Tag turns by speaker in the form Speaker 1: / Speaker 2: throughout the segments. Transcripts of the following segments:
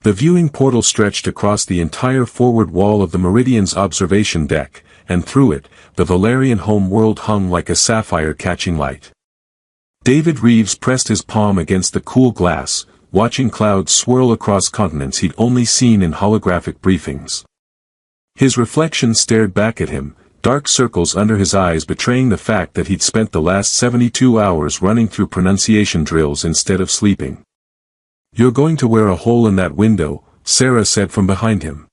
Speaker 1: The viewing portal stretched across the entire forward wall of the Meridian's observation deck, and through it, the Valerian home world hung like a sapphire catching light. David Reeves pressed his palm against the cool glass, watching clouds swirl across continents he'd only seen in holographic briefings. His reflection stared back at him, dark circles under his eyes betraying the fact that he'd spent the last 72 hours running through pronunciation drills instead of sleeping. "You're going to wear a hole in that window," Sarah said from behind him.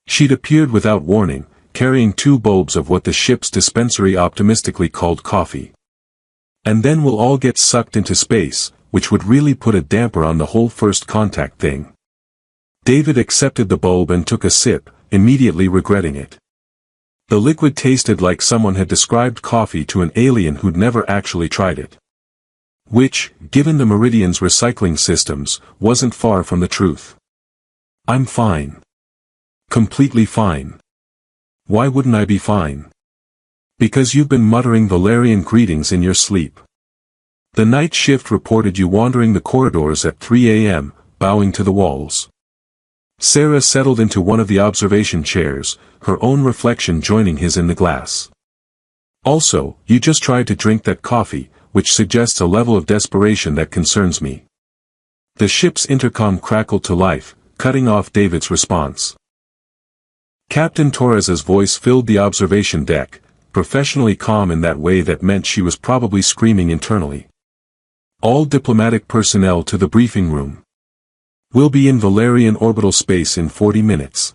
Speaker 1: She'd appeared without warning, carrying 2 bulbs of what the ship's dispensary optimistically called coffee. "And then we'll all get sucked into space, which would really put a damper on the whole first contact thing." David accepted the bulb and took a sip, immediately regretting it. The liquid tasted like someone had described coffee to an alien who'd never actually tried it. Which, given the Meridian's recycling systems, wasn't far from the truth. "I'm fine. Completely fine." "Why wouldn't I be fine?" "Because you've been muttering Valerian greetings in your sleep. The night shift reported you wandering the corridors at 3 a.m., bowing to the walls." Sarah settled into one of the observation chairs, her own reflection joining his in the glass. "Also, you just tried to drink that coffee, which suggests a level of desperation that concerns me." The ship's intercom crackled to life, cutting off David's response. Captain Torres's voice filled the observation deck, professionally calm in that way that meant she was probably screaming internally. "All diplomatic personnel to the briefing room. We'll be in Valerian orbital space in 40 minutes.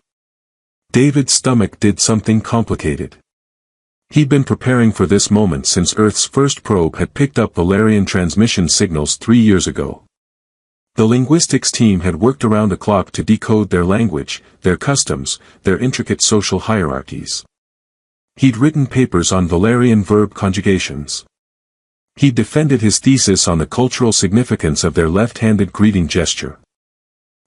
Speaker 1: David's stomach did something complicated. He'd been preparing for this moment since Earth's first probe had picked up Valerian transmission signals 3 years ago. The linguistics team had worked around the clock to decode their language, their customs, their intricate social hierarchies. He'd written papers on Valerian verb conjugations. He'd defended his thesis on the cultural significance of their left-handed greeting gesture.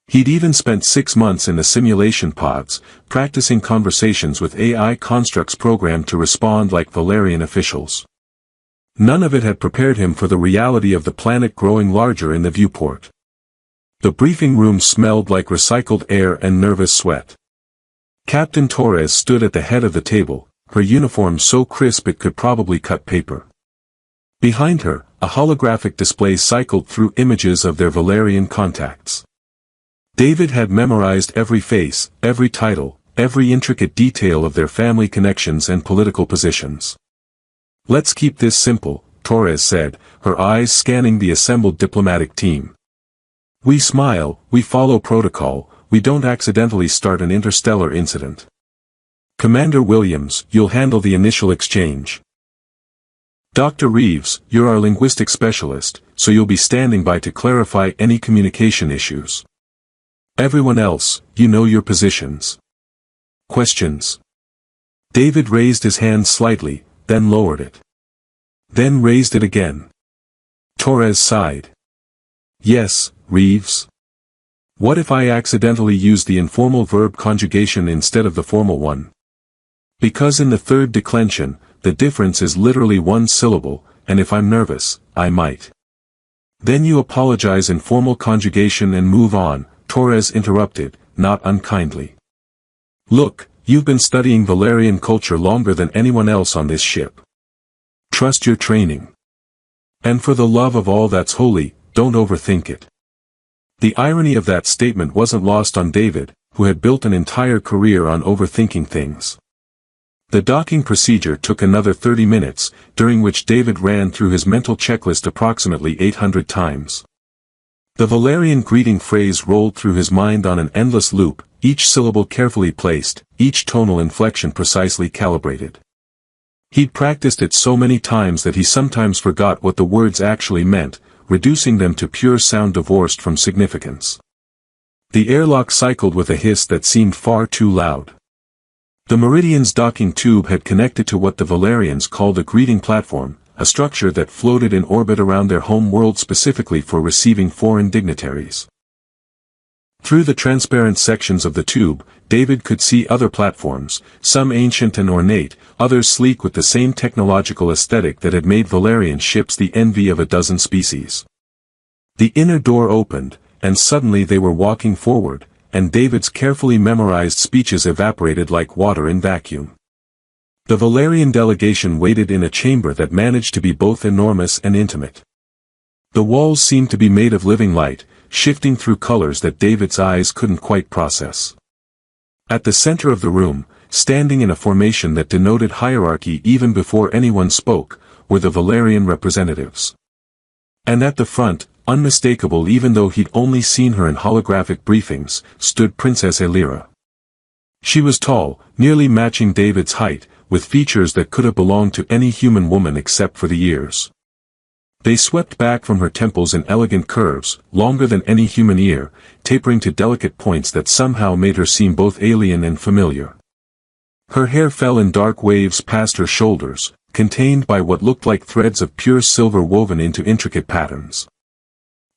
Speaker 1: He'd even spent 6 months in the simulation pods, practicing conversations with AI constructs programmed to respond like Valerian officials. None of it had prepared him for the reality of the planet growing larger in the viewport. The briefing room smelled like recycled air and nervous sweat. Captain Torres stood at the head of the table, her uniform so crisp it could probably cut paper. Behind her, a holographic display cycled through images of their Valerian contacts. David had memorized every face, every title, every intricate detail of their family connections and political positions. "Let's keep this simple," Torres said, her eyes scanning the assembled diplomatic team. "We smile, we follow protocol, we don't accidentally start an interstellar incident. Commander Williams, you'll handle the initial exchange. Dr. Reeves, you're our linguistic specialist, so you'll be standing by to clarify any communication issues. Everyone else, you know your positions. Questions?" David raised his hand slightly, then lowered it. Then raised it again. Torres sighed. "Yes, Reeves. What if I accidentally use the informal verb conjugation instead of the formal one? Because in the third declension, the difference is literally 1 syllable, and if I'm nervous, I might." "Then you apologize in formal conjugation and move on," Torres interrupted, not unkindly. "Look, you've been studying Valerian culture longer than anyone else on this ship. Trust your training. And for the love of all that's holy, don't overthink it." The irony of that statement wasn't lost on David, who had built an entire career on overthinking things. The docking procedure took another 30 minutes, during which David ran through his mental checklist approximately 800 times. The Valerian greeting phrase rolled through his mind on an endless loop, each syllable carefully placed, each tonal inflection precisely calibrated. He'd practiced it so many times that he sometimes forgot what the words actually meant, reducing them to pure sound divorced from significance. The airlock cycled with a hiss that seemed far too loud. The Meridian's docking tube had connected to what the Valerians called a greeting platform, a structure that floated in orbit around their home world specifically for receiving foreign dignitaries. Through the transparent sections of the tube, David could see other platforms, some ancient and ornate, others sleek with the same technological aesthetic that had made Valerian ships the envy of a dozen species. The inner door opened, and suddenly they were walking forward, and David's carefully memorized speeches evaporated like water in vacuum. The Valerian delegation waited in a chamber that managed to be both enormous and intimate. The walls seemed to be made of living light, shifting through colors that David's eyes couldn't quite process. At the center of the room, standing in a formation that denoted hierarchy even before anyone spoke, were the Valerian representatives. And at the front, unmistakable even though he'd only seen her in holographic briefings, stood Princess Elira. She was tall, nearly matching David's height, with features that could have belonged to any human woman except for the ears. They swept back from her temples in elegant curves, longer than any human ear, tapering to delicate points that somehow made her seem both alien and familiar. Her hair fell in dark waves past her shoulders, contained by what looked like threads of pure silver woven into intricate patterns.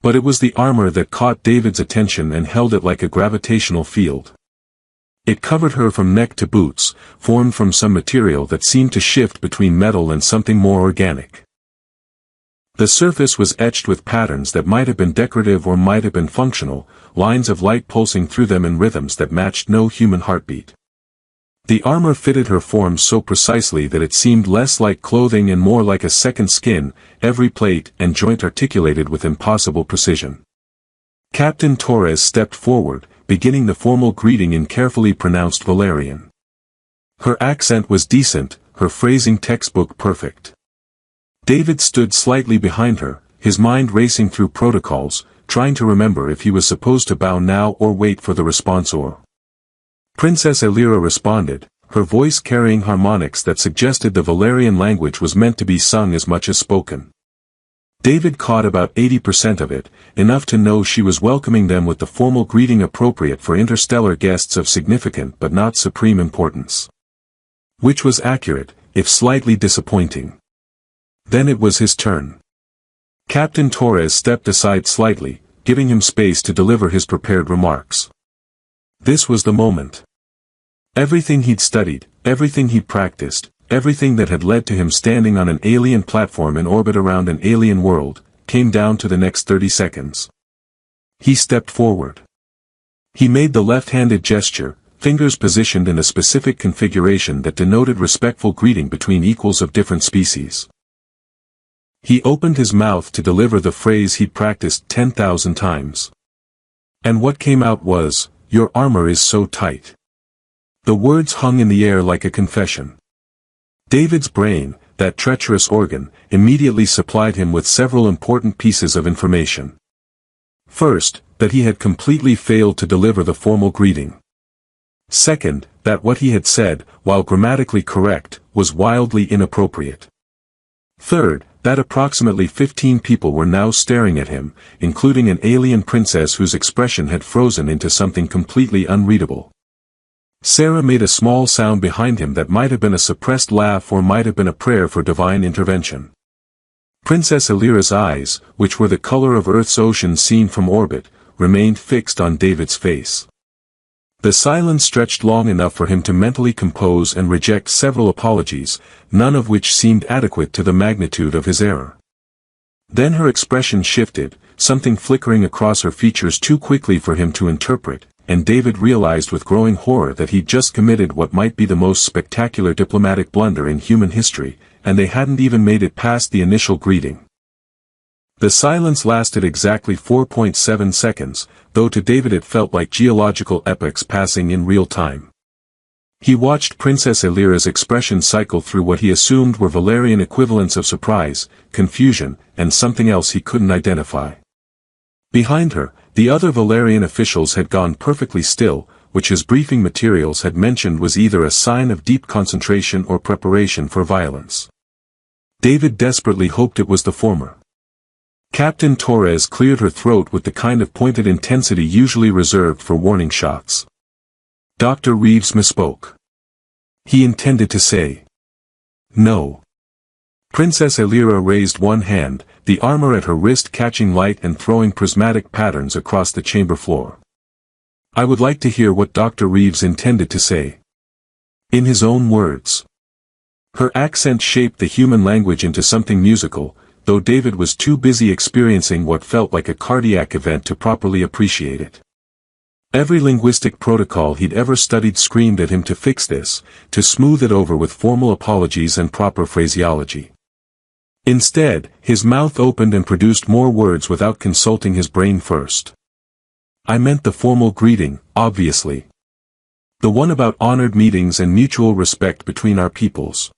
Speaker 1: But it was the armor that caught David's attention and held it like a gravitational field. It covered her from neck to boots, formed from some material that seemed to shift between metal and something more organic. The surface was etched with patterns that might have been decorative or might have been functional, lines of light pulsing through them in rhythms that matched no human heartbeat. The armor fitted her form so precisely that it seemed less like clothing and more like a second skin, every plate and joint articulated with impossible precision. Captain Torres stepped forward, beginning the formal greeting in carefully pronounced Valerian. Her accent was decent, her phrasing textbook perfect. David stood slightly behind her, his mind racing through protocols, trying to remember if he was supposed to bow now or wait for the response or. Princess Elira responded, her voice carrying harmonics that suggested the Valerian language was meant to be sung as much as spoken. David caught about 80% of it, enough to know she was welcoming them with the formal greeting appropriate for interstellar guests of significant but not supreme importance. Which was accurate, if slightly disappointing. Then it was his turn. Captain Torres stepped aside slightly, giving him space to deliver his prepared remarks. This was the moment. Everything he'd studied, everything he'd practiced, everything that had led to him standing on an alien platform in orbit around an alien world, came down to the next 30 seconds. He stepped forward. He made the left-handed gesture, fingers positioned in a specific configuration that denoted respectful greeting between equals of different species. He opened his mouth to deliver the phrase he'd practiced 10,000 times. And what came out was, "Your armor is so tight." The words hung in the air like a confession. David's brain, that treacherous organ, immediately supplied him with several important pieces of information. First, that he had completely failed to deliver the formal greeting. Second, that what he had said, while grammatically correct, was wildly inappropriate. Third, that approximately 15 people were now staring at him, including an alien princess whose expression had frozen into something completely unreadable. Sarah made a small sound behind him that might have been a suppressed laugh or might have been a prayer for divine intervention. Princess Elira's eyes, which were the color of Earth's ocean seen from orbit, remained fixed on David's face. The silence stretched long enough for him to mentally compose and reject several apologies, none of which seemed adequate to the magnitude of his error. Then her expression shifted, something flickering across her features too quickly for him to interpret, and David realized with growing horror that he'd just committed what might be the most spectacular diplomatic blunder in human history, and they hadn't even made it past the initial greeting. The silence lasted exactly 4.7 seconds, though to David it felt like geological epochs passing in real time. He watched Princess Elira's expression cycle through what he assumed were Valerian equivalents of surprise, confusion, and something else he couldn't identify. Behind her, the other Valerian officials had gone perfectly still, which his briefing materials had mentioned was either a sign of deep concentration or preparation for violence. David desperately hoped it was the former. Captain Torres cleared her throat with the kind of pointed intensity usually reserved for warning shots. Dr. Reeves misspoke. He intended to say, "No." Princess Elira raised one hand, the armor at her wrist catching light and throwing prismatic patterns across the chamber floor. "I would like to hear what Dr. Reeves intended to say." In his own words. Her accent shaped the human language into something musical, though David was too busy experiencing what felt like a cardiac event to properly appreciate it. Every linguistic protocol he'd ever studied screamed at him to fix this, to smooth it over with formal apologies and proper phraseology. Instead, his mouth opened and produced more words without consulting his brain first. I meant the formal greeting, obviously. The one about honored meetings and mutual respect between our peoples.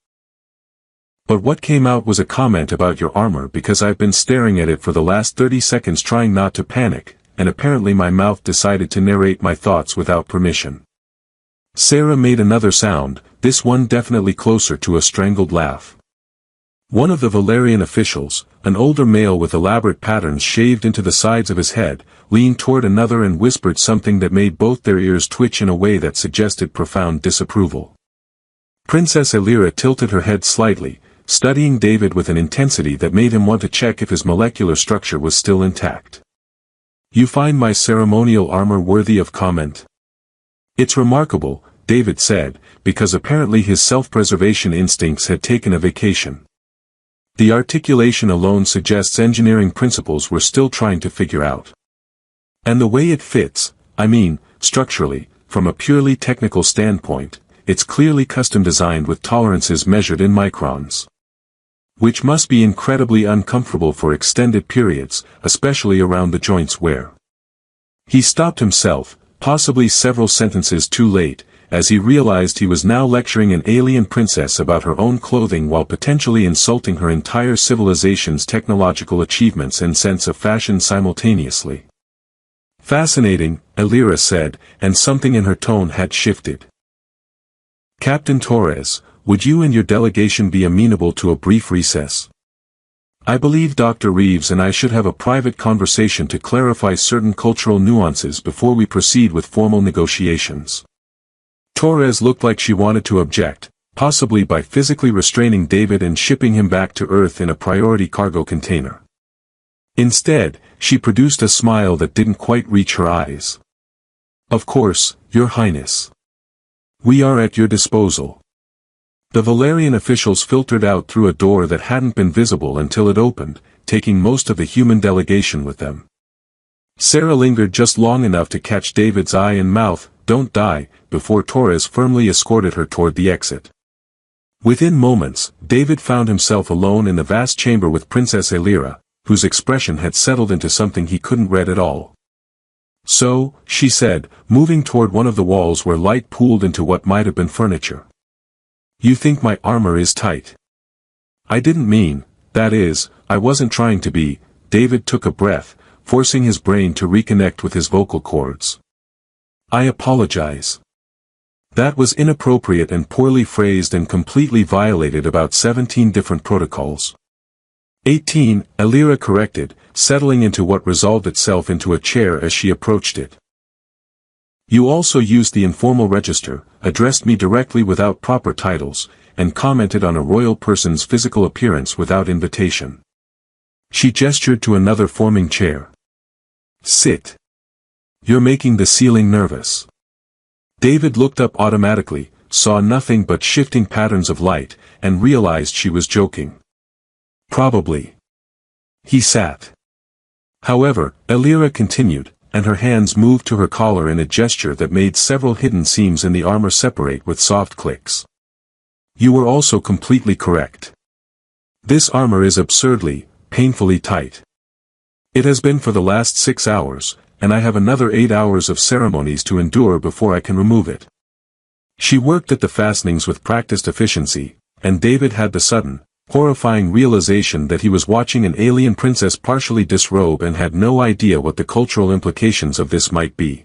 Speaker 1: But what came out was a comment about your armor because I've been staring at it for the last 30 seconds trying not to panic, and apparently my mouth decided to narrate my thoughts without permission. Sarah made another sound, this one definitely closer to a strangled laugh. One of the Valerian officials, an older male with elaborate patterns shaved into the sides of his head, leaned toward another and whispered something that made both their ears twitch in a way that suggested profound disapproval. Princess Elira tilted her head slightly, studying David with an intensity that made him want to check if his molecular structure was still intact. You find my ceremonial armor worthy of comment? It's remarkable, David said, because apparently his self-preservation instincts had taken a vacation. The articulation alone suggests engineering principles we're still trying to figure out. And the way it fits, I mean, structurally, from a purely technical standpoint, it's clearly custom designed with tolerances measured in microns. Which must be incredibly uncomfortable for extended periods, especially around the joints where. He stopped himself, possibly several sentences too late, as he realized he was now lecturing an alien princess about her own clothing while potentially insulting her entire civilization's technological achievements and sense of fashion simultaneously. Fascinating, Elira said, and something in her tone had shifted. Captain Torres, would you and your delegation be amenable to a brief recess? I believe Dr. Reeves and I should have a private conversation to clarify certain cultural nuances before we proceed with formal negotiations. Torres looked like she wanted to object, possibly by physically restraining David and shipping him back to Earth in a priority cargo container. Instead, she produced a smile that didn't quite reach her eyes. Of course, Your Highness. We are at your disposal. The Valerian officials filtered out through a door that hadn't been visible until it opened, taking most of the human delegation with them. Sarah lingered just long enough to catch David's eye and mouth, "Don't die," before Torres firmly escorted her toward the exit. Within moments, David found himself alone in the vast chamber with Princess Elira, whose expression had settled into something he couldn't read at all. So, she said, moving toward one of the walls where light pooled into what might have been furniture. You think my armor is tight? I didn't mean, that is, I wasn't trying to be. David took a breath, forcing his brain to reconnect with his vocal cords. I apologize. That was inappropriate and poorly phrased and completely violated about 17 different protocols. 18, Elira corrected, settling into what resolved itself into a chair as she approached it. You also used the informal register, addressed me directly without proper titles, and commented on a royal person's physical appearance without invitation. She gestured to another forming chair. Sit. You're making the ceiling nervous. David looked up automatically, saw nothing but shifting patterns of light, and realized she was joking. Probably. He sat. However, Elira continued, and her hands moved to her collar in a gesture that made several hidden seams in the armor separate with soft clicks. You were also completely correct. This armor is absurdly, painfully tight. It has been for the last 6 hours, and I have another 8 hours of ceremonies to endure before I can remove it. She worked at the fastenings with practiced efficiency, and David had the sudden, horrifying realization that he was watching an alien princess partially disrobe and had no idea what the cultural implications of this might be.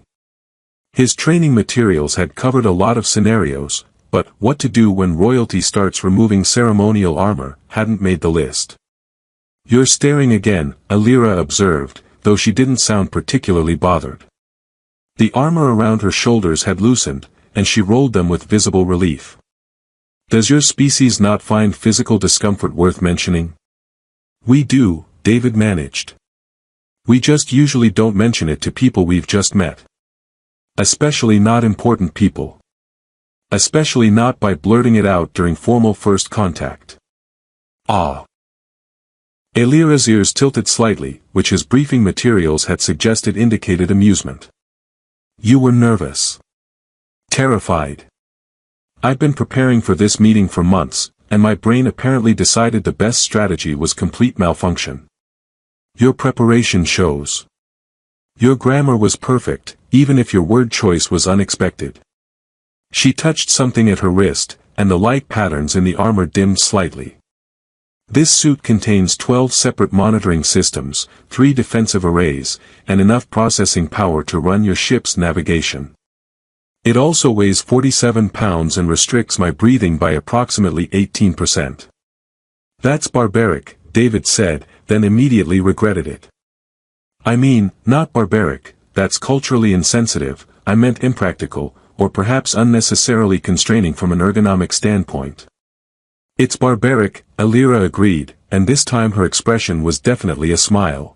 Speaker 1: His training materials had covered a lot of scenarios, but what to do when royalty starts removing ceremonial armor hadn't made the list. You're staring again, Elira observed, though she didn't sound particularly bothered. The armor around her shoulders had loosened, and she rolled them with visible relief. Does your species not find physical discomfort worth mentioning? We do, David managed. We just usually don't mention it to people we've just met. Especially not important people. Especially not by blurting it out during formal first contact. Ah. Elira's ears tilted slightly, which his briefing materials had suggested indicated amusement. You were nervous. Terrified. I've been preparing for this meeting for months, and my brain apparently decided the best strategy was complete malfunction. Your preparation shows. Your grammar was perfect, even if your word choice was unexpected. She touched something at her wrist, and the light patterns in the armor dimmed slightly. This suit contains 12 separate monitoring systems, 3 defensive arrays, and enough processing power to run your ship's navigation. It also weighs 47 pounds and restricts my breathing by approximately 18%. That's barbaric, David said, then immediately regretted it. I mean, not barbaric, that's culturally insensitive, I meant impractical, or perhaps unnecessarily constraining from an ergonomic standpoint. It's barbaric, Elira agreed, and this time her expression was definitely a smile.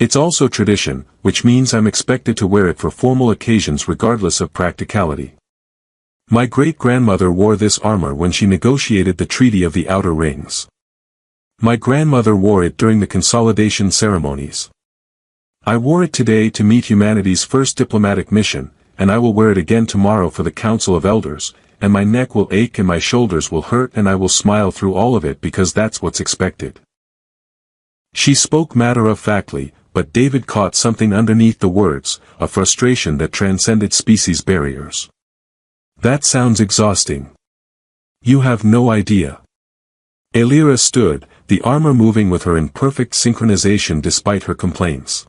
Speaker 1: It's also tradition, which means I'm expected to wear it for formal occasions regardless of practicality. My great-grandmother wore this armor when she negotiated the Treaty of the Outer Rings. My grandmother wore it during the consolidation ceremonies. I wore it today to meet humanity's first diplomatic mission, and I will wear it again tomorrow for the Council of Elders, and my neck will ache and my shoulders will hurt and I will smile through all of it because that's what's expected. She spoke matter-of-factly, but David caught something underneath the words, a frustration that transcended species barriers. That sounds exhausting. You have no idea. Elira stood, the armor moving with her in perfect synchronization despite her complaints.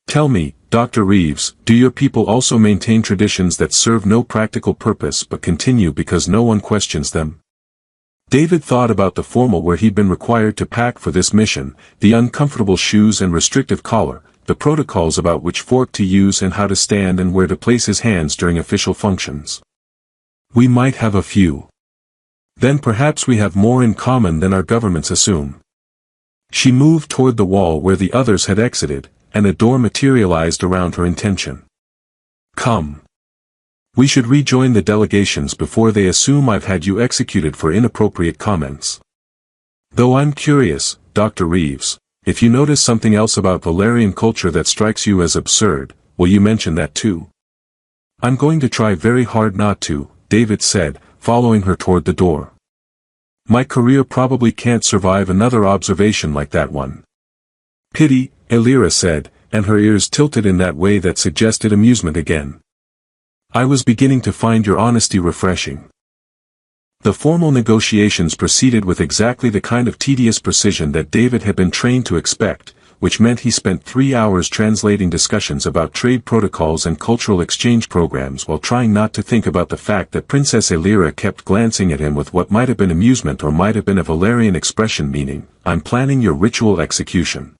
Speaker 1: Tell me, Dr. Reeves, do your people also maintain traditions that serve no practical purpose but continue because no one questions them? David thought about the formal where he'd been required to pack for this mission, the uncomfortable shoes and restrictive collar, the protocols about which fork to use and how to stand and where to place his hands during official functions. We might have a few. Then perhaps we have more in common than our governments assume. She moved toward the wall where the others had exited, and a door materialized around her intention. Come. We should rejoin the delegations before they assume I've had you executed for inappropriate comments. Though I'm curious, Dr. Reeves, if you notice something else about Valerian culture that strikes you as absurd, will you mention that too? I'm going to try very hard not to, David said, following her toward the door. My career probably can't survive another observation like that one. Pity, Elira said, and her ears tilted in that way that suggested amusement again. I was beginning to find your honesty refreshing. The formal negotiations proceeded with exactly the kind of tedious precision that David had been trained to expect, which meant he spent 3 hours translating discussions about trade protocols and cultural exchange programs while trying not to think about the fact that Princess Elira kept glancing at him with what might have been amusement or might have been a Valerian expression meaning, I'm planning your ritual execution.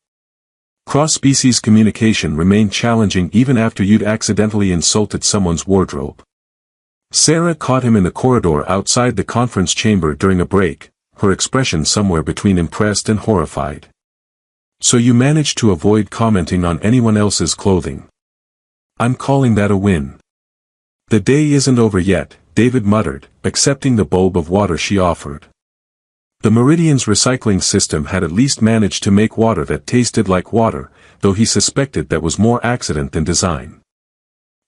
Speaker 1: Cross-species communication remained challenging even after you'd accidentally insulted someone's wardrobe. Sarah caught him in the corridor outside the conference chamber during a break, her expression somewhere between impressed and horrified. So you managed to avoid commenting on anyone else's clothing. I'm calling that a win. The day isn't over yet, David muttered, accepting the bulb of water she offered. The Meridian's recycling system had at least managed to make water that tasted like water, though he suspected that was more accident than design.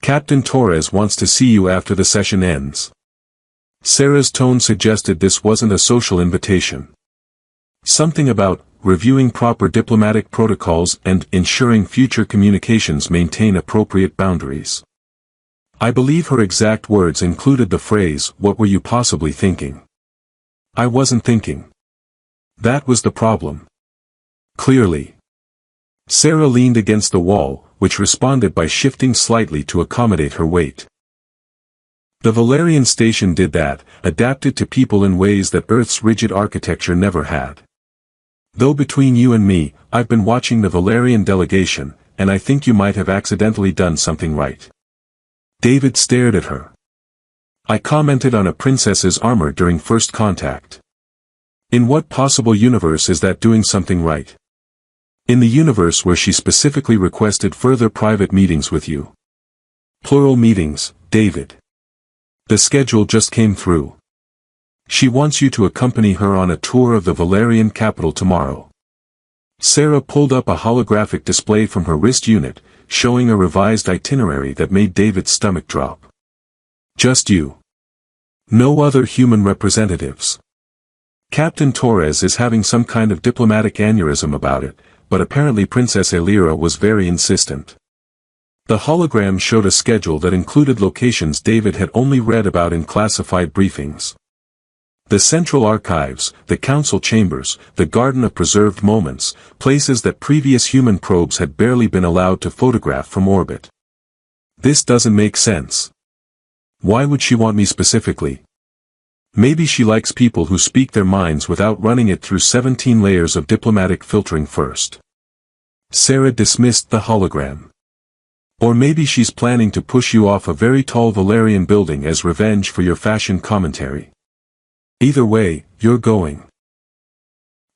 Speaker 1: Captain Torres wants to see you after the session ends. Sarah's tone suggested this wasn't a social invitation. Something about reviewing proper diplomatic protocols and ensuring future communications maintain appropriate boundaries. I believe her exact words included the phrase, "What were you possibly thinking?" I wasn't thinking. That was the problem. Clearly. Sarah leaned against the wall, which responded by shifting slightly to accommodate her weight. The Valerian station did that, adapted to people in ways that Earth's rigid architecture never had. Though between you and me, I've been watching the Valerian delegation, and I think you might have accidentally done something right. David stared at her. I commented on a princess's armor during first contact. In what possible universe is that doing something right? In the universe where she specifically requested further private meetings with you. Plural meetings, David. The schedule just came through. She wants you to accompany her on a tour of the Valerian capital tomorrow. Sarah pulled up a holographic display from her wrist unit, showing a revised itinerary that made David's stomach drop. Just you. No other human representatives. Captain Torres is having some kind of diplomatic aneurysm about it, but apparently Princess Elira was very insistent. The hologram showed a schedule that included locations David had only read about in classified briefings. The Central Archives, the Council Chambers, the Garden of Preserved Moments, places that previous human probes had barely been allowed to photograph from orbit. This doesn't make sense. Why would she want me specifically? Maybe she likes people who speak their minds without running it through 17 layers of diplomatic filtering first. Sarah dismissed the hologram. Or maybe she's planning to push you off a very tall Valerian building as revenge for your fashion commentary. Either way, you're going.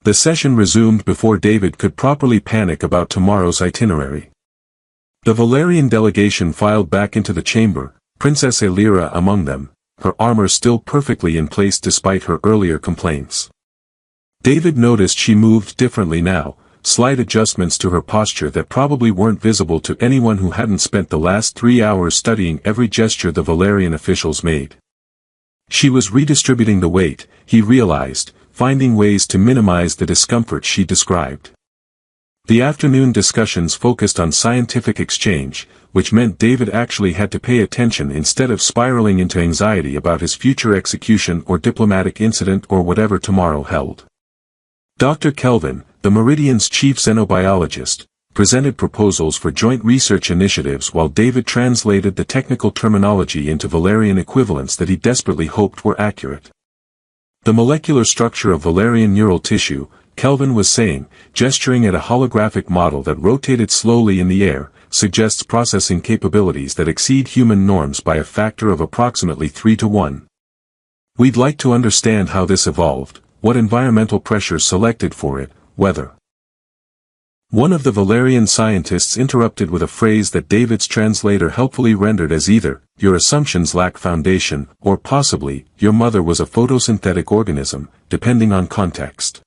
Speaker 1: The session resumed before David could properly panic about tomorrow's itinerary. The Valerian delegation filed back into the chamber, Princess Elira among them, her armor still perfectly in place despite her earlier complaints. David noticed she moved differently now, slight adjustments to her posture that probably weren't visible to anyone who hadn't spent the last 3 hours studying every gesture the Valerian officials made. She was redistributing the weight, he realized, finding ways to minimize the discomfort she described. The afternoon discussions focused on scientific exchange, which meant David actually had to pay attention instead of spiraling into anxiety about his future execution or diplomatic incident or whatever tomorrow held. Dr. Kelvin, the Meridian's chief xenobiologist, presented proposals for joint research initiatives while David translated the technical terminology into Valerian equivalents that he desperately hoped were accurate. The molecular structure of Valerian neural tissue, Kelvin was saying, gesturing at a holographic model that rotated slowly in the air, suggests processing capabilities that exceed human norms by a factor of approximately 3 to 1. We'd like to understand how this evolved, what environmental pressures selected for it, whether. One of the Valerian scientists interrupted with a phrase that David's translator helpfully rendered as either, your assumptions lack foundation, or possibly, your mother was a photosynthetic organism, depending on context.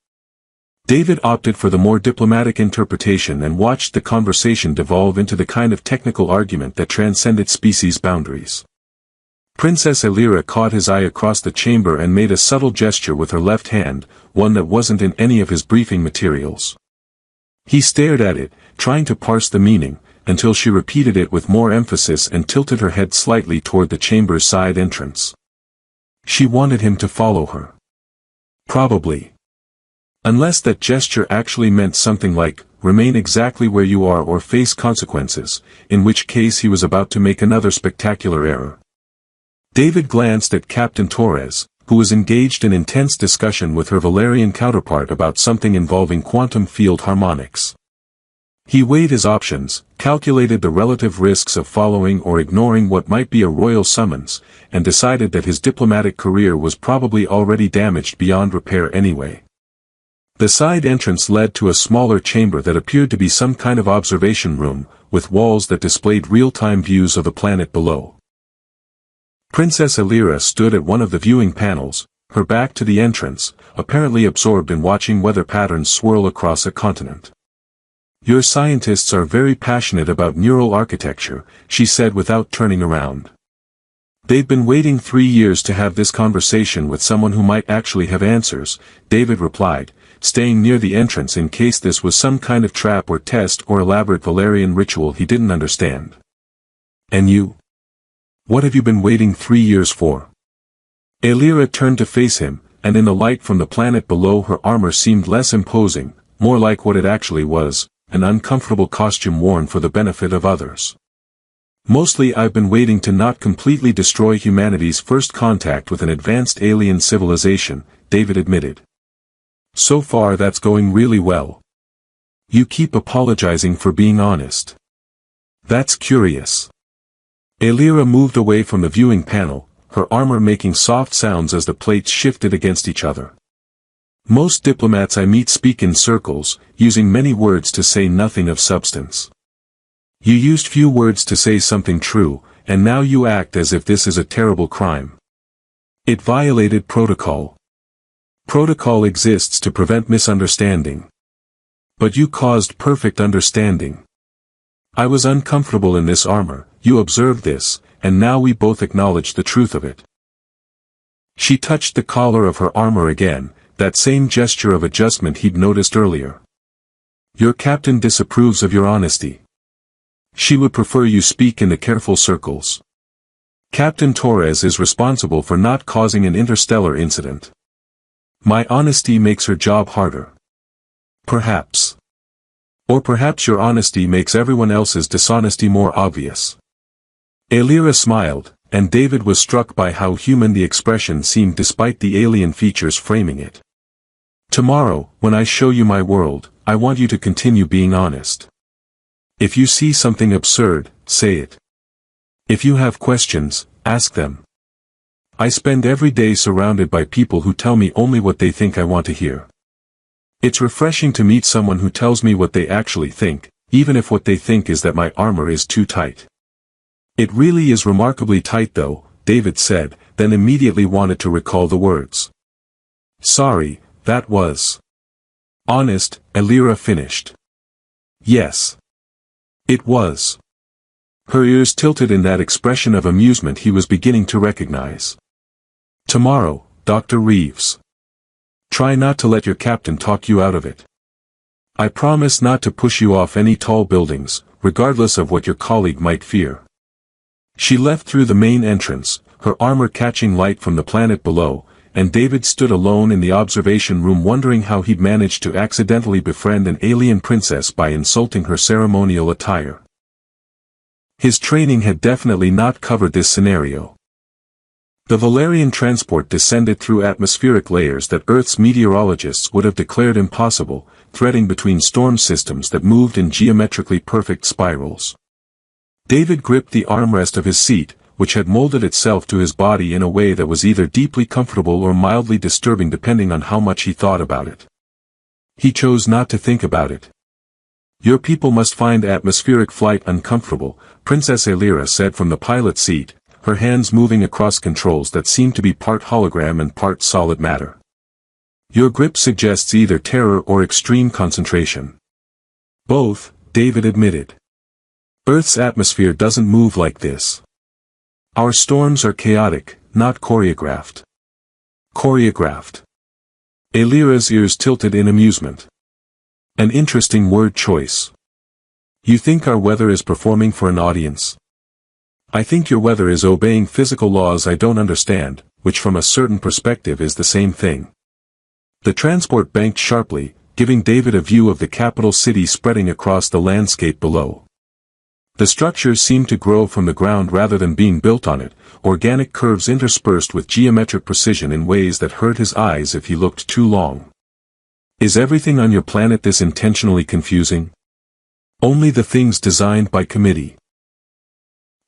Speaker 1: David opted for the more diplomatic interpretation and watched the conversation devolve into the kind of technical argument that transcended species boundaries. Princess Elira caught his eye across the chamber and made a subtle gesture with her left hand, one that wasn't in any of his briefing materials. He stared at it, trying to parse the meaning, until she repeated it with more emphasis and tilted her head slightly toward the chamber's side entrance. She wanted him to follow her. Probably. Unless that gesture actually meant something like, remain exactly where you are or face consequences, in which case he was about to make another spectacular error. David glanced at Captain Torres, who was engaged in intense discussion with her Valerian counterpart about something involving quantum field harmonics. He weighed his options, calculated the relative risks of following or ignoring what might be a royal summons, and decided that his diplomatic career was probably already damaged beyond repair anyway. The side entrance led to a smaller chamber that appeared to be some kind of observation room, with walls that displayed real-time views of the planet below. Princess Elira stood at one of the viewing panels, her back to the entrance, apparently absorbed in watching weather patterns swirl across a continent. Your scientists are very passionate about neural architecture, she said without turning around. They've been waiting 3 years to have this conversation with someone who might actually have answers, David replied, staying near the entrance in case this was some kind of trap or test or elaborate Valerian ritual he didn't understand. And you? What have you been waiting 3 years for? Elira turned to face him, and in the light from the planet below her armor seemed less imposing, more like what it actually was, an uncomfortable costume worn for the benefit of others. Mostly I've been waiting to not completely destroy humanity's first contact with an advanced alien civilization, David admitted. So far that's going really well. You keep apologizing for being honest. That's curious. Elira moved away from the viewing panel, her armor making soft sounds as the plates shifted against each other. Most diplomats I meet speak in circles, using many words to say nothing of substance. You used few words to say something true, and now you act as if this is a terrible crime. It violated protocol. Protocol exists to prevent misunderstanding. But you caused perfect understanding. I was uncomfortable in this armor, you observed this, and now we both acknowledge the truth of it. She touched the collar of her armor again, that same gesture of adjustment he'd noticed earlier. Your captain disapproves of your honesty. She would prefer you speak in the careful circles. Captain Torres is responsible for not causing an interstellar incident. My honesty makes her job harder. Perhaps. Or perhaps your honesty makes everyone else's dishonesty more obvious. Elira smiled, and David was struck by how human the expression seemed despite the alien features framing it. Tomorrow, when I show you my world, I want you to continue being honest. If you see something absurd, say it. If you have questions, ask them. I spend every day surrounded by people who tell me only what they think I want to hear. It's refreshing to meet someone who tells me what they actually think, even if what they think is that my armor is too tight. It really is remarkably tight though, David said, then immediately wanted to recall the words. Sorry, that was honest, Elira finished. Yes. It was. Her ears tilted in that expression of amusement he was beginning to recognize. Tomorrow, Dr. Reeves. Try not to let your captain talk you out of it. I promise not to push you off any tall buildings, regardless of what your colleague might fear. She left through the main entrance, her armor catching light from the planet below, and David stood alone in the observation room wondering how he'd managed to accidentally befriend an alien princess by insulting her ceremonial attire. His training had definitely not covered this scenario. The Valerian transport descended through atmospheric layers that Earth's meteorologists would have declared impossible, threading between storm systems that moved in geometrically perfect spirals. David gripped the armrest of his seat, which had molded itself to his body in a way that was either deeply comfortable or mildly disturbing depending on how much he thought about it. He chose not to think about it. Your people must find atmospheric flight uncomfortable, Princess Elira said from the pilot seat, her hands moving across controls that seemed to be part hologram and part solid matter. Your grip suggests either terror or extreme concentration. Both, David admitted. Earth's atmosphere doesn't move like this. Our storms are chaotic, not choreographed. Choreographed. Elira's ears tilted in amusement. An interesting word choice. You think our weather is performing for an audience? I think your weather is obeying physical laws I don't understand, which from a certain perspective is the same thing. The transport banked sharply, giving David a view of the capital city spreading across the landscape below. The structures seemed to grow from the ground rather than being built on it, organic curves interspersed with geometric precision in ways that hurt his eyes if he looked too long. Is everything on your planet this intentionally confusing? Only the things designed by committee.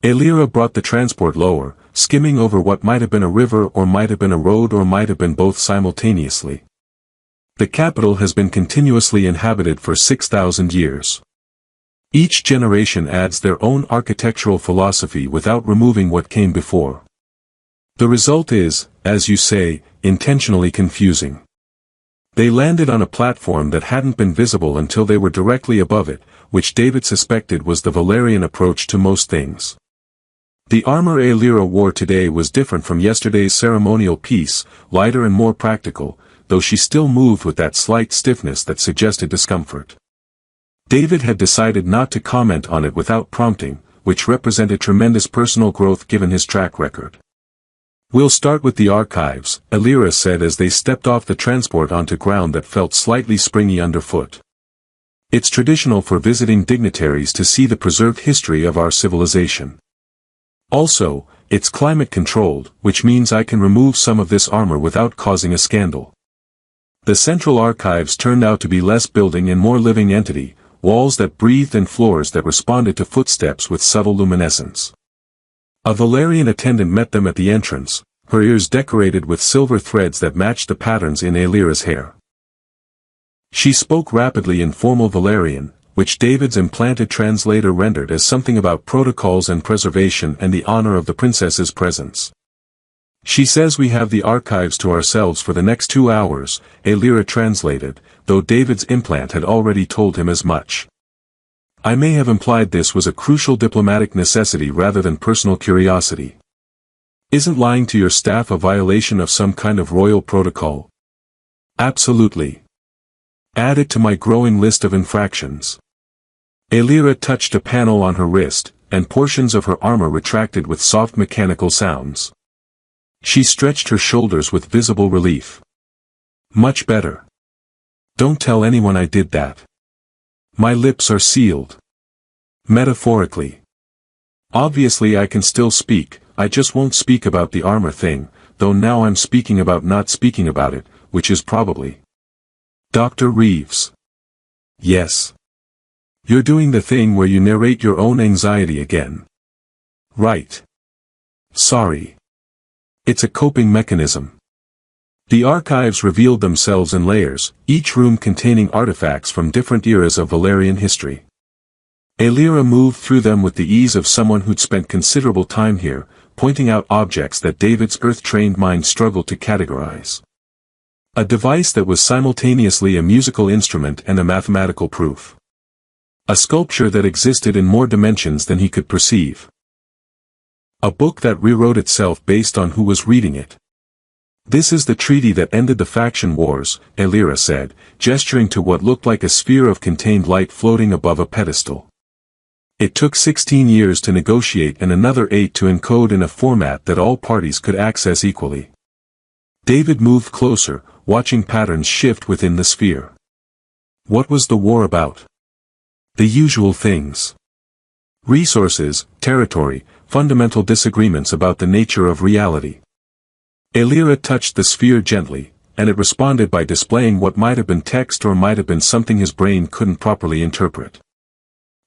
Speaker 1: Elira brought the transport lower, skimming over what might have been a river or might have been a road or might have been both simultaneously. The capital has been continuously inhabited for 6,000 years. Each generation adds their own architectural philosophy without removing what came before. The result is, as you say, intentionally confusing. They landed on a platform that hadn't been visible until they were directly above it, which David suspected was the Valerian approach to most things. The armor Elira wore today was different from yesterday's ceremonial piece, lighter and more practical, though she still moved with that slight stiffness that suggested discomfort. David had decided not to comment on it without prompting, which represented tremendous personal growth given his track record. We'll start with the archives, Elira said as they stepped off the transport onto ground that felt slightly springy underfoot. It's traditional for visiting dignitaries to see the preserved history of our civilization. Also, it's climate-controlled, which means I can remove some of this armor without causing a scandal. The central archives turned out to be less building and more living entity, walls that breathed and floors that responded to footsteps with subtle luminescence. A Valerian attendant met them at the entrance, her ears decorated with silver threads that matched the patterns in Elira's hair. She spoke rapidly in formal Valerian, which David's implanted translator rendered as something about protocols and preservation and the honor of the princess's presence. She says we have the archives to ourselves for the next 2 hours, Alira translated, though David's implant had already told him as much. I may have implied this was a crucial diplomatic necessity rather than personal curiosity. Isn't lying to your staff a violation of some kind of royal protocol? Absolutely. Add it to my growing list of infractions. Alira touched a panel on her wrist, and portions of her armor retracted with soft mechanical sounds. She stretched her shoulders with visible relief. Much better. Don't tell anyone I did that. My lips are sealed. Metaphorically. Obviously I can still speak, I just won't speak about the armor thing, though now I'm speaking about not speaking about it, which is probably. Dr. Reeves. Yes. You're doing the thing where you narrate your own anxiety again. Right. Sorry. It's a coping mechanism. The archives revealed themselves in layers, each room containing artifacts from different eras of Valerian history. Alira moved through them with the ease of someone who'd spent considerable time here, pointing out objects that David's earth-trained mind struggled to categorize. A device that was simultaneously a musical instrument and a mathematical proof. A sculpture that existed in more dimensions than he could perceive. A book that rewrote itself based on who was reading it. This is the treaty that ended the faction wars, Alira said, gesturing to what looked like a sphere of contained light floating above a pedestal. It took 16 years to negotiate and another 8 to encode in a format that all parties could access equally. David moved closer, watching patterns shift within the sphere. What was the war about? The usual things. Resources, territory, fundamental disagreements about the nature of reality. Alira touched the sphere gently, and it responded by displaying what might have been text or might have been something his brain couldn't properly interpret.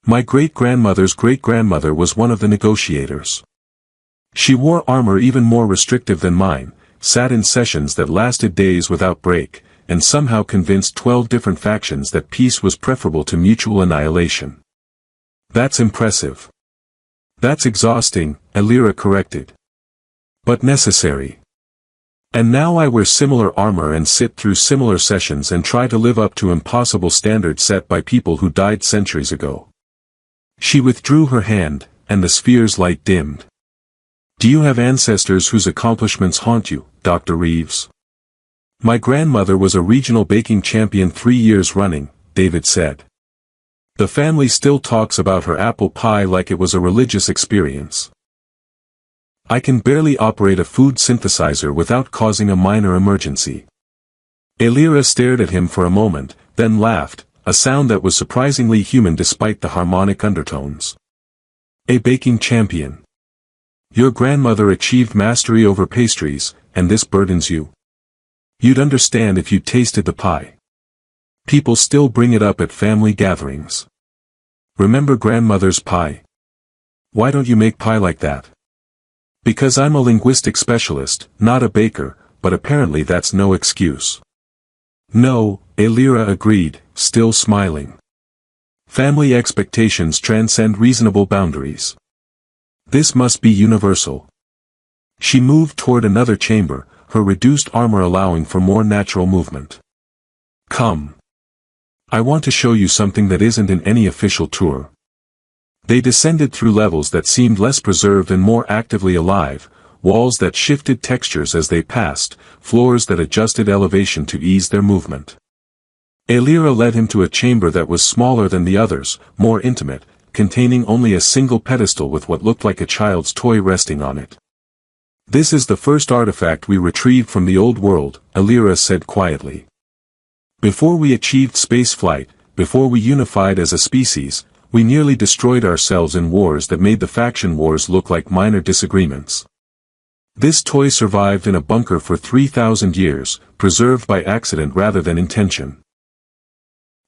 Speaker 1: My great-grandmother's great-grandmother was one of the negotiators. She wore armor even more restrictive than mine, sat in sessions that lasted days without break, and somehow convinced 12 different factions that peace was preferable to mutual annihilation. That's impressive. That's exhausting, Alira corrected. But necessary. And now I wear similar armor and sit through similar sessions and try to live up to impossible standards set by people who died centuries ago. She withdrew her hand, and the sphere's light dimmed. Do you have ancestors whose accomplishments haunt you, Dr. Reeves? My grandmother was a regional baking champion 3 years running, David said. The family still talks about her apple pie like it was a religious experience. I can barely operate a food synthesizer without causing a minor emergency. Alira stared at him for a moment, then laughed, a sound that was surprisingly human despite the harmonic undertones. A baking champion. Your grandmother achieved mastery over pastries, and this burdens you. You'd understand if you'd tasted the pie. People still bring it up at family gatherings. Remember grandmother's pie? Why don't you make pie like that? Because I'm a linguistic specialist, not a baker, but apparently that's no excuse. No, Alira agreed, still smiling. Family expectations transcend reasonable boundaries. This must be universal. She moved toward another chamber, her reduced armor allowing for more natural movement. Come. I want to show you something that isn't in any official tour. They descended through levels that seemed less preserved and more actively alive, walls that shifted textures as they passed, floors that adjusted elevation to ease their movement. Alira led him to a chamber that was smaller than the others, more intimate, containing only a single pedestal with what looked like a child's toy resting on it. This is the first artifact we retrieved from the old world, Alira said quietly. Before we achieved spaceflight, before we unified as a species, we nearly destroyed ourselves in wars that made the faction wars look like minor disagreements. This toy survived in a bunker for 3,000 years, preserved by accident rather than intention.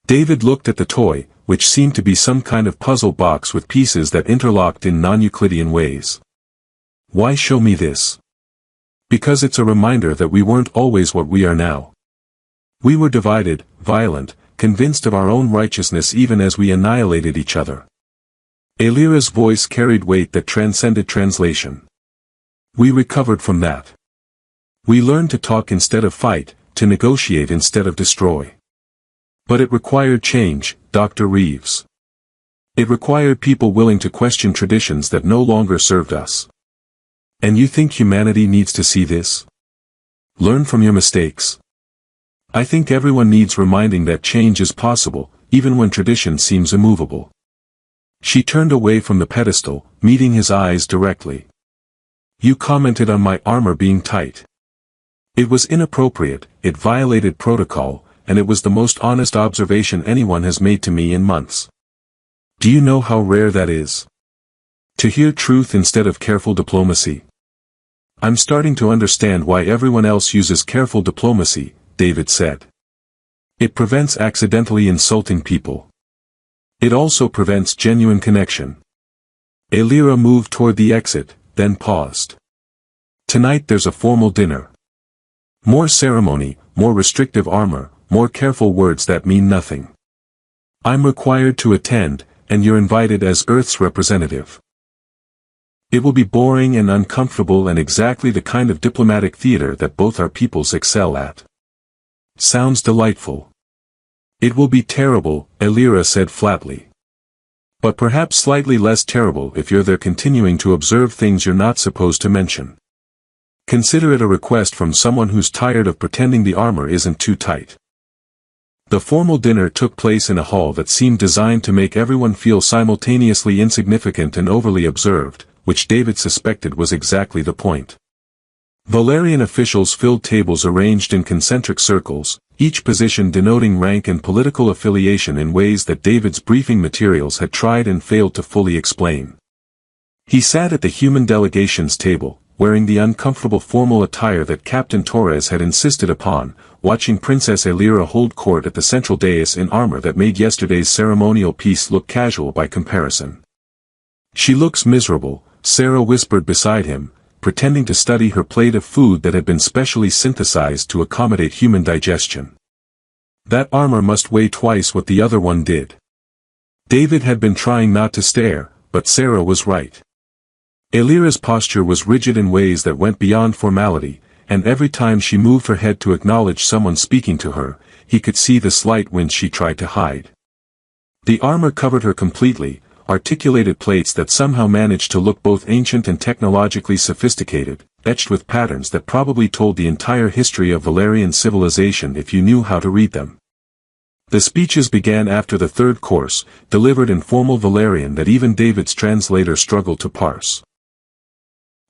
Speaker 1: David looked at the toy, which seemed to be some kind of puzzle box with pieces that interlocked in non-Euclidean ways. Why show me this? Because it's a reminder that we weren't always what we are now. We were divided, violent, convinced of our own righteousness even as we annihilated each other. Alira's voice carried weight that transcended translation. We recovered from that. We learned to talk instead of fight, to negotiate instead of destroy. But it required change, Dr. Reeves. It required people willing to question traditions that no longer served us. And you think humanity needs to see this? Learn from your mistakes. I think everyone needs reminding that change is possible, even when tradition seems immovable. She turned away from the pedestal, meeting his eyes directly. You commented on my armor being tight. It was inappropriate, it violated protocol, and it was the most honest observation anyone has made to me in months. Do you know how rare that is? To hear truth instead of careful diplomacy. I'm starting to understand why everyone else uses careful diplomacy, David said. It prevents accidentally insulting people. It also prevents genuine connection. Elira moved toward the exit, then paused. Tonight there's a formal dinner. More ceremony, more restrictive armor, more careful words that mean nothing. I'm required to attend, and you're invited as Earth's representative. It will be boring and uncomfortable and exactly the kind of diplomatic theater that both our peoples excel at. Sounds delightful. It will be terrible, Elira said flatly. But perhaps slightly less terrible if you're there continuing to observe things you're not supposed to mention. Consider it a request from someone who's tired of pretending the armor isn't too tight. The formal dinner took place in a hall that seemed designed to make everyone feel simultaneously insignificant and overly observed, which David suspected was exactly the point. Valerian officials filled tables arranged in concentric circles, each position denoting rank and political affiliation in ways that David's briefing materials had tried and failed to fully explain. He sat at the human delegations table, wearing the uncomfortable formal attire that Captain Torres had insisted upon, watching Princess Elira hold court at the central dais in armor that made yesterday's ceremonial piece look casual by comparison. She looks miserable, Sarah whispered beside him, pretending to study her plate of food that had been specially synthesized to accommodate human digestion. That armor must weigh twice what the other one did. David had been trying not to stare, but Sarah was right. Elira's posture was rigid in ways that went beyond formality, and every time she moved her head to acknowledge someone speaking to her, he could see the slight wince she tried to hide. The armor covered her completely, articulated plates that somehow managed to look both ancient and technologically sophisticated, etched with patterns that probably told the entire history of Valerian civilization if you knew how to read them. The speeches began after the third course, delivered in formal Valerian that even David's translator struggled to parse.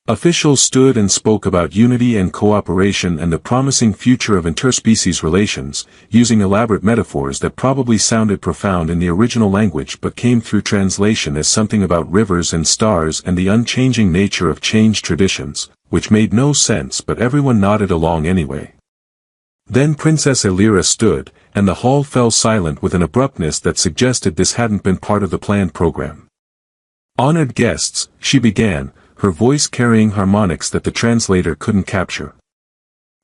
Speaker 1: Officials stood and spoke about unity and cooperation and the promising future of interspecies relations, using elaborate metaphors that probably sounded profound in the original language but came through translation as something about rivers and stars and the unchanging nature of changed traditions, which made no sense but everyone nodded along anyway. Then Princess Elira stood, and the hall fell silent with an abruptness that suggested this hadn't been part of the planned program. Honored guests, she began, her voice carrying harmonics that the translator couldn't capture.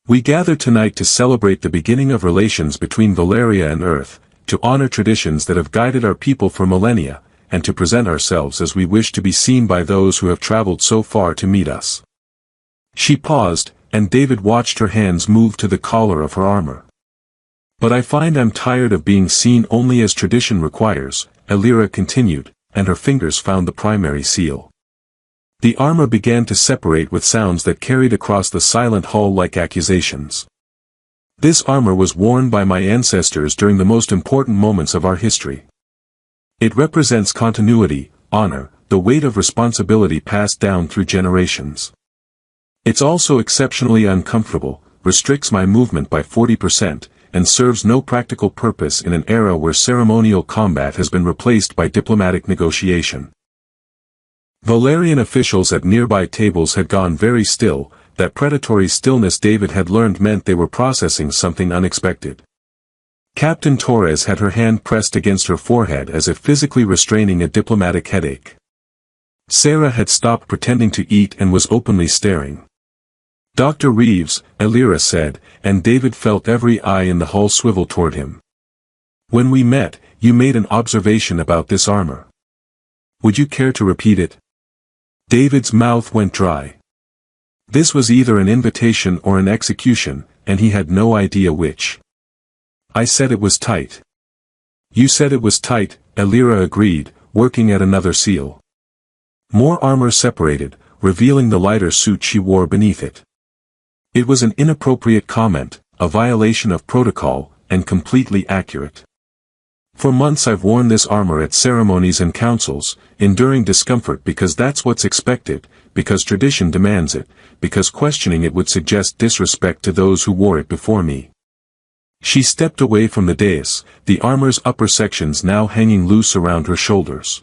Speaker 1: We gather tonight to celebrate the beginning of relations between Valeria and Earth, to honor traditions that have guided our people for millennia, and to present ourselves as we wish to be seen by those who have traveled so far to meet us. She paused, and David watched her hands move to the collar of her armor. But I find I'm tired of being seen only as tradition requires, Elira continued, and her fingers found the primary seal. The armor began to separate with sounds that carried across the silent hall like accusations. This armor was worn by my ancestors during the most important moments of our history. It represents continuity, honor, the weight of responsibility passed down through generations. It's also exceptionally uncomfortable, restricts my movement by 40%, and serves no practical purpose in an era where ceremonial combat has been replaced by diplomatic negotiation. Valerian officials at nearby tables had gone very still, that predatory stillness David had learned meant they were processing something unexpected. Captain Torres had her hand pressed against her forehead as if physically restraining a diplomatic headache. Sarah had stopped pretending to eat and was openly staring. Dr. Reeves, Elira said, and David felt every eye in the hall swivel toward him. When we met, you made an observation about this armor. Would you care to repeat it? David's mouth went dry. This was either an invitation or an execution, and he had no idea which. I said it was tight. You said it was tight, Elira agreed, working at another seal. More armor separated, revealing the lighter suit she wore beneath it. It was an inappropriate comment, a violation of protocol, and completely accurate. For months I've worn this armor at ceremonies and councils, enduring discomfort because that's what's expected, because tradition demands it, because questioning it would suggest disrespect to those who wore it before me. She stepped away from the dais, the armor's upper sections now hanging loose around her shoulders.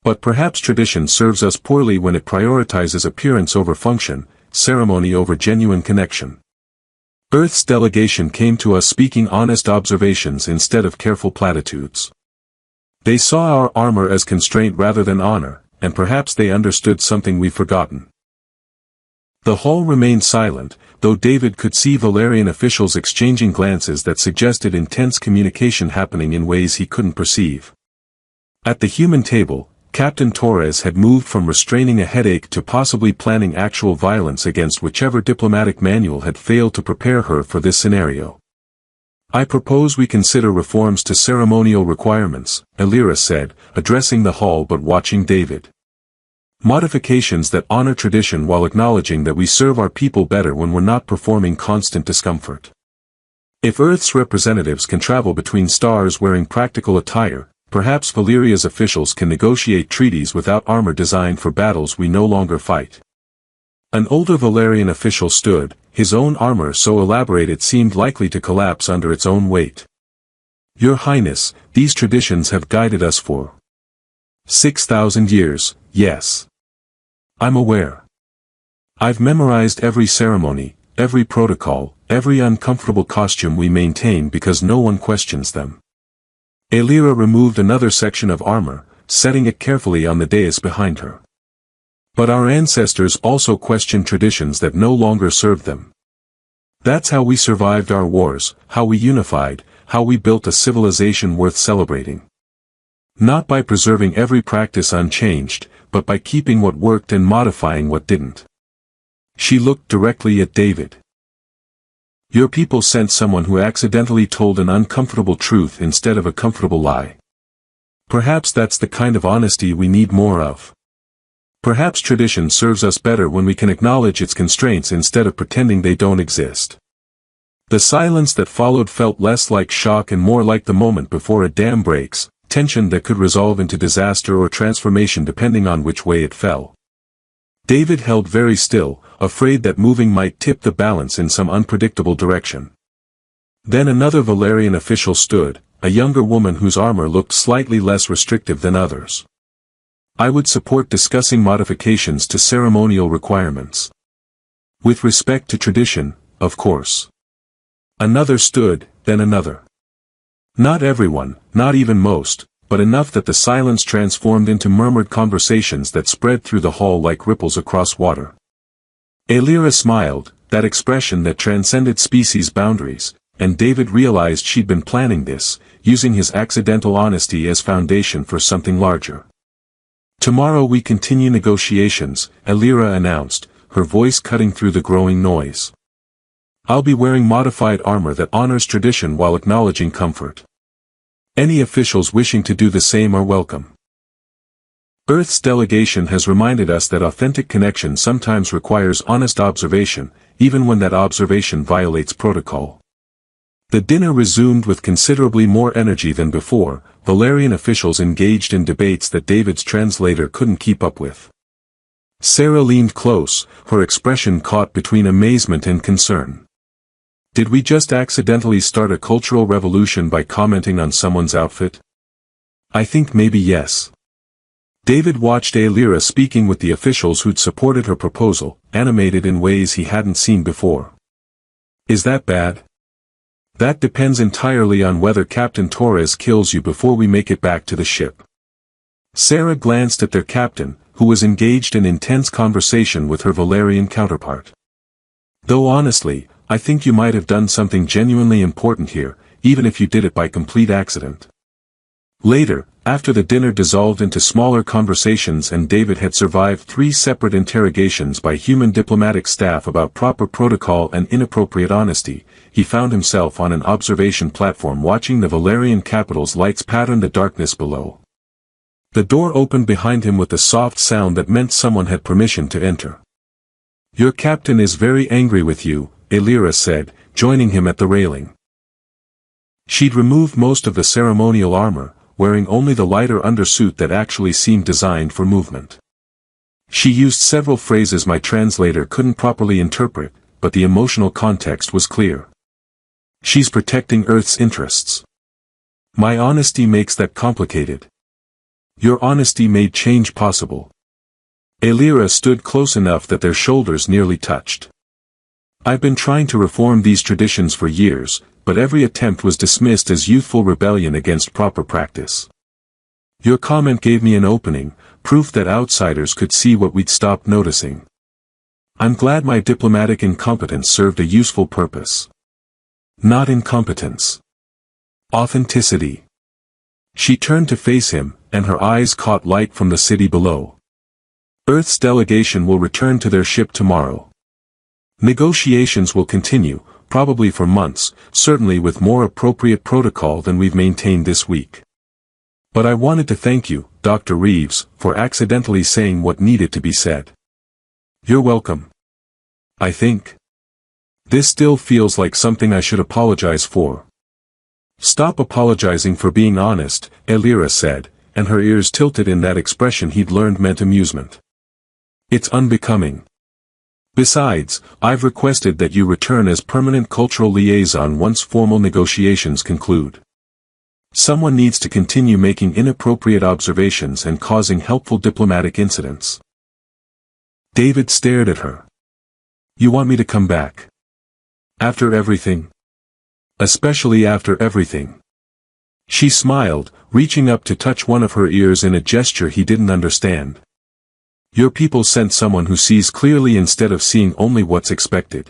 Speaker 1: But perhaps tradition serves us poorly when it prioritizes appearance over function, ceremony over genuine connection. Earth's delegation came to us speaking honest observations instead of careful platitudes. They saw our armor as constraint rather than honor, and perhaps they understood something we've forgotten. The hall remained silent, though David could see Valerian officials exchanging glances that suggested intense communication happening in ways he couldn't perceive. At the human table, Captain Torres had moved from restraining a headache to possibly planning actual violence against whichever diplomatic manual had failed to prepare her for this scenario. I propose we consider reforms to ceremonial requirements, Elira said, addressing the hall but watching David. Modifications that honor tradition while acknowledging that we serve our people better when we're not performing constant discomfort. If Earth's representatives can travel between stars wearing practical attire, perhaps Valeria's officials can negotiate treaties without armor designed for battles we no longer fight. An older Valerian official stood, his own armor so elaborate it seemed likely to collapse under its own weight. Your Highness, these traditions have guided us for 6,000 years, yes. I'm aware. I've memorized every ceremony, every protocol, every uncomfortable costume we maintain because no one questions them. Elira removed another section of armor, setting it carefully on the dais behind her. But our ancestors also questioned traditions that no longer served them. That's how we survived our wars, how we unified, how we built a civilization worth celebrating. Not by preserving every practice unchanged, but by keeping what worked and modifying what didn't. She looked directly at David. Your people sent someone who accidentally told an uncomfortable truth instead of a comfortable lie. Perhaps that's the kind of honesty we need more of. Perhaps tradition serves us better when we can acknowledge its constraints instead of pretending they don't exist. The silence that followed felt less like shock and more like the moment before a dam breaks, tension that could resolve into disaster or transformation depending on which way it fell. David held very still, afraid that moving might tip the balance in some unpredictable direction. Then another Valerian official stood, a younger woman whose armor looked slightly less restrictive than others. I would support discussing modifications to ceremonial requirements. With respect to tradition, of course. Another stood, then another. Not everyone, not even most, but enough that the silence transformed into murmured conversations that spread through the hall like ripples across water. Elira smiled, that expression that transcended species boundaries, and David realized she'd been planning this, using his accidental honesty as foundation for something larger. Tomorrow we continue negotiations, Elira announced, her voice cutting through the growing noise. I'll be wearing modified armor that honors tradition while acknowledging comfort. Any officials wishing to do the same are welcome. Earth's delegation has reminded us that authentic connection sometimes requires honest observation, even when that observation violates protocol. The dinner resumed with considerably more energy than before, Valerian officials engaged in debates that David's translator couldn't keep up with. Sarah leaned close, her expression caught between amazement and concern. Did we just accidentally start a cultural revolution by commenting on someone's outfit? I think maybe yes. David watched Elira speaking with the officials who'd supported her proposal, animated in ways he hadn't seen before. Is that bad? That depends entirely on whether Captain Torres kills you before we make it back to the ship. Sarah glanced at their captain, who was engaged in intense conversation with her Valerian counterpart. Though honestly, I think you might have done something genuinely important here, even if you did it by complete accident. Later, After the dinner dissolved into smaller conversations and David had survived 3 separate interrogations by human diplomatic staff about proper protocol and inappropriate honesty, he found himself on an observation platform watching the Valerian capital's lights pattern the darkness below. The door opened behind him with a soft sound that meant someone had permission to enter. "Your captain is very angry with you," Elira said, joining him at the railing. She'd removed most of the ceremonial armor, wearing only the lighter undersuit that actually seemed designed for movement. She used several phrases my translator couldn't properly interpret, but the emotional context was clear. "She's protecting Earth's interests. My honesty makes that complicated. Your honesty made change possible." Elira stood close enough that their shoulders nearly touched. "I've been trying to reform these traditions for years, but every attempt was dismissed as youthful rebellion against proper practice. Your comment gave me an opening, proof that outsiders could see what we'd stopped noticing. I'm glad my diplomatic incompetence served a useful purpose." "Not incompetence. Authenticity." She turned to face him, and her eyes caught light from the city below. "Earth's delegation will return to their ship tomorrow. Negotiations will continue, probably for months, certainly with more appropriate protocol than we've maintained this week. But I wanted to thank you, Dr. Reeves, for accidentally saying what needed to be said." "You're welcome. I think this still feels like something I should apologize for." "Stop apologizing for being honest," Elira said, and her ears tilted in that expression he'd learned meant amusement. "It's unbecoming. Besides, I've requested that you return as permanent cultural liaison once formal negotiations conclude. Someone needs to continue making inappropriate observations and causing helpful diplomatic incidents." David stared at her. "You want me to come back? After everything?" "Especially after everything." She smiled, reaching up to touch one of her ears in a gesture he didn't understand. "Your people sent someone who sees clearly instead of seeing only what's expected.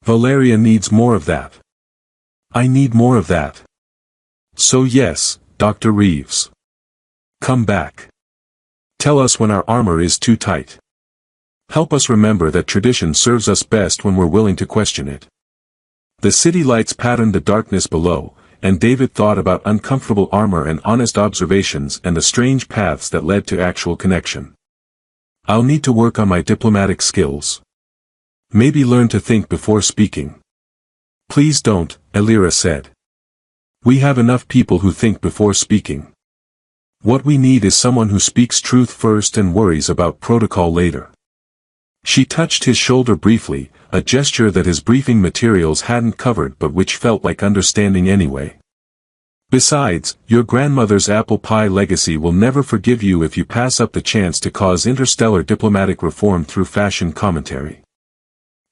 Speaker 1: Valeria needs more of that. I need more of that. So yes, Dr. Reeves. Come back. Tell us when our armor is too tight. Help us remember that tradition serves us best when we're willing to question it." The city lights patterned the darkness below, and David thought about uncomfortable armor and honest observations and the strange paths that led to actual connection. "I'll need to work on my diplomatic skills. Maybe learn to think before speaking." "Please don't," Elira said. "We have enough people who think before speaking. What we need is someone who speaks truth first and worries about protocol later." She touched his shoulder briefly, a gesture that his briefing materials hadn't covered but which felt like understanding anyway. "Besides, your grandmother's apple pie legacy will never forgive you if you pass up the chance to cause interstellar diplomatic reform through fashion commentary."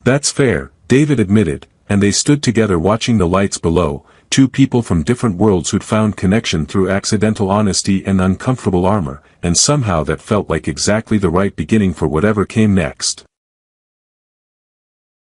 Speaker 1: "That's fair," David admitted, and they stood together watching the lights below, 2 people from different worlds who'd found connection through accidental honesty and uncomfortable armor, and somehow that felt like exactly the right beginning for whatever came next.